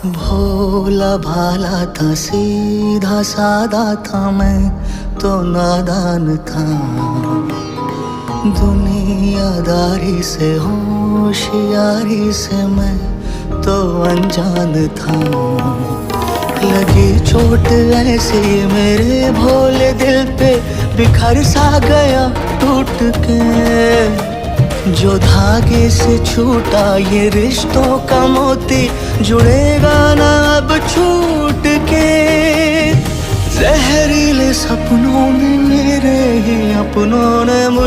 भोला भाला था, सीधा सादा था, मैं तो नादान था। दुनियादारी से होशियारी से मैं तो अनजान था। लगी चोट ऐसी मेरे भोले दिल पे, बिखर सा गया टूट के। जो धागे से छूटा ये रिश्तों का मोती, जुड़ेगा ना अब छूट के। जहरीले सपनों में मेरे ही अपनों ने मुझे